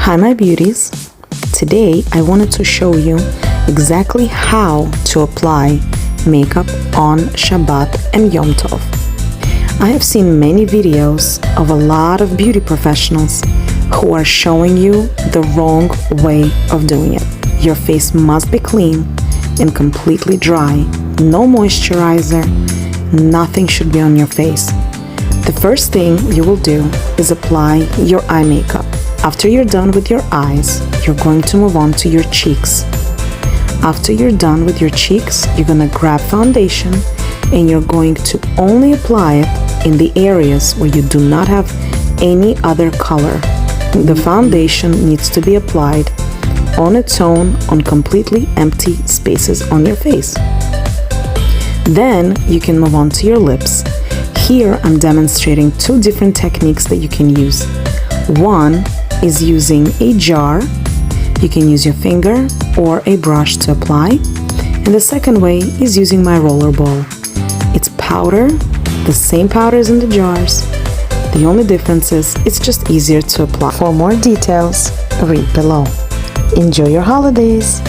Hi my beauties, today I wanted to show you exactly how to apply makeup on Shabbat and Yom Tov. I have seen many videos of a lot of beauty professionals who are showing you the wrong way of doing it. Your face must be clean and completely dry, no moisturizer, nothing should be on your face. The first thing you will do is apply your eye makeup. After you're done with your eyes, you're going to move on to your cheeks. After you're done with your cheeks, you're going to grab foundation and you're going to only apply it in the areas where you do not have any other color. The foundation needs to be applied on its own on completely empty spaces on your face. Then you can move on to your lips. Here I'm demonstrating two different techniques that you can use. One is using a jar. You can use your finger or a brush to apply. And the second way is using my roller ball. It's powder, the same powder as in the jars. The only difference is it's just easier to apply. For more details, read below. Enjoy your holidays!